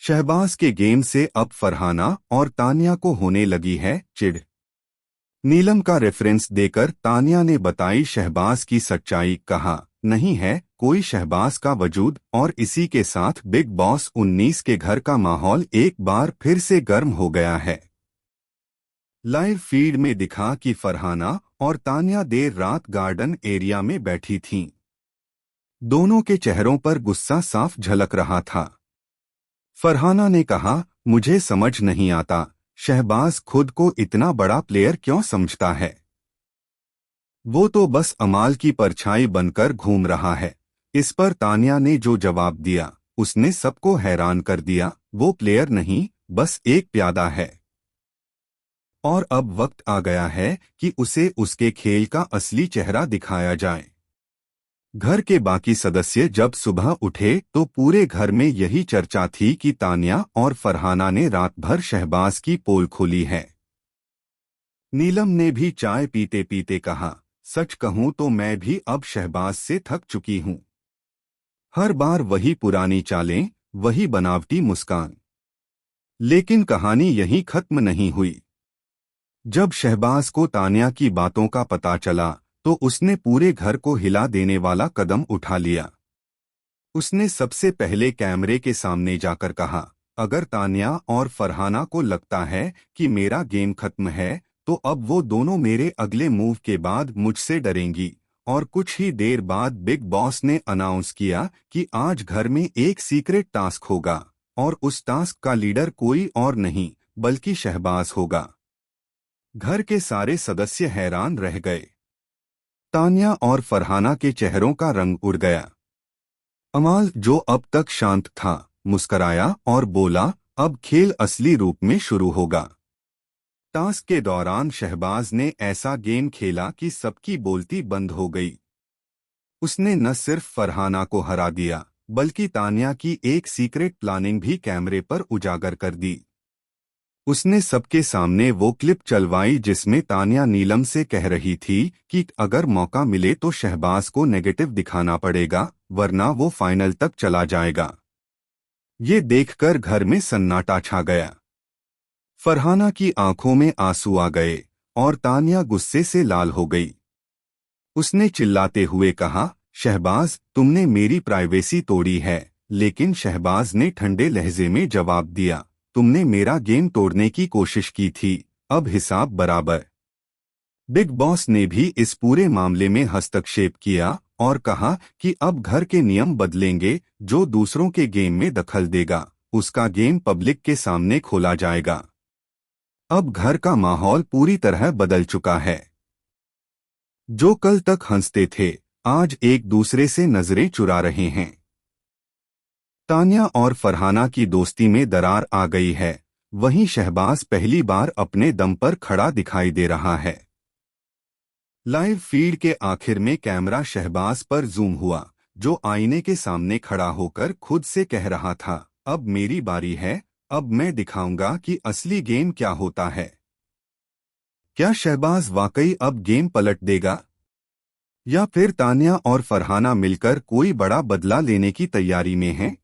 शहबाज के गेम से अब फरहाना और तानिया को होने लगी है चिढ़। नीलम का रेफरेंस देकर तानिया ने बताई शहबाज की सच्चाई, कहा नहीं है कोई शहबाज का वजूद और इसी के साथ बिग बॉस 19 के घर का माहौल एक बार फिर से गर्म हो गया है। लाइव फीड में दिखा कि फरहाना और तानिया देर रात गार्डन एरिया में बैठी थीं। दोनों के चेहरों पर गुस्सा साफ झलक रहा था। फरहाना ने कहा, मुझे समझ नहीं आता शहबाज खुद को इतना बड़ा प्लेयर क्यों समझता है। वो तो बस अमाल की परछाई बनकर घूम रहा है। इस पर तानिया ने जो जवाब दिया उसने सबको हैरान कर दिया। वो प्लेयर नहीं, बस एक प्यादा है। और अब वक्त आ गया है कि उसे उसके खेल का असली चेहरा दिखाया जाए। घर के बाकी सदस्य जब सुबह उठे तो पूरे घर में यही चर्चा थी कि तानिया और फरहाना ने रात भर शहबाज की पोल खोली है। नीलम ने भी चाय पीते पीते कहा, सच कहूं तो मैं भी अब शहबाज से थक चुकी हूं। हर बार वही पुरानी चालें, वही बनावटी मुस्कान। लेकिन कहानी यहीं खत्म नहीं हुई। जब शहबाज को तानिया की बातों का पता चला तो उसने पूरे घर को हिला देने वाला कदम उठा लिया। उसने सबसे पहले कैमरे के सामने जाकर कहा, अगर तानिया और फरहाना को लगता है कि मेरा गेम खत्म है तो अब वो दोनों मेरे अगले मूव के बाद मुझसे डरेंगी। और कुछ ही देर बाद बिग बॉस ने अनाउंस किया कि आज घर में एक सीक्रेट टास्क होगा और उस टास्क का लीडर कोई और नहीं बल्कि शहबाज होगा। घर के सारे सदस्य हैरान रह गए। तानिया और फरहाना के चेहरों का रंग उड़ गया। अमाल, जो अब तक शांत था, मुस्कराया और बोला, अब खेल असली रूप में शुरू होगा। टास्क के दौरान शहबाज ने ऐसा गेम खेला कि सबकी बोलती बंद हो गई। उसने न सिर्फ फरहाना को हरा दिया बल्कि तानिया की एक सीक्रेट प्लानिंग भी कैमरे पर उजागर कर दी। उसने सबके सामने वो क्लिप चलवाई जिसमें तानिया नीलम से कह रही थी कि अगर मौका मिले तो शहबाज को नेगेटिव दिखाना पड़ेगा वरना वो फाइनल तक चला जाएगा। ये देखकर घर में सन्नाटा छा गया। फरहाना की आंखों में आंसू आ गए और तानिया गुस्से से लाल हो गई। उसने चिल्लाते हुए कहा, शहबाज तुमने मेरी प्राइवेसी तोड़ी है। लेकिन शहबाज ने ठंडे लहजे में जवाब दिया, तुमने मेरा गेम तोड़ने की कोशिश की थी, अब हिसाब बराबर। बिग बॉस ने भी इस पूरे मामले में हस्तक्षेप किया और कहा कि अब घर के नियम बदलेंगे। जो दूसरों के गेम में दखल देगा उसका गेम पब्लिक के सामने खोला जाएगा। अब घर का माहौल पूरी तरह बदल चुका है। जो कल तक हंसते थे आज एक दूसरे से नजरें चुरा रहे हैं। तानिया और फरहाना की दोस्ती में दरार आ गई है। वहीं शहबाज पहली बार अपने दम पर खड़ा दिखाई दे रहा है। लाइव फीड के आखिर में कैमरा शहबाज पर जूम हुआ, जो आईने के सामने खड़ा होकर खुद से कह रहा था, अब मेरी बारी है, अब मैं दिखाऊंगा कि असली गेम क्या होता है। क्या शहबाज वाकई अब गेम पलट देगा या फिर तानिया और फरहाना मिलकर कोई बड़ा बदला लेने की तैयारी में हैं?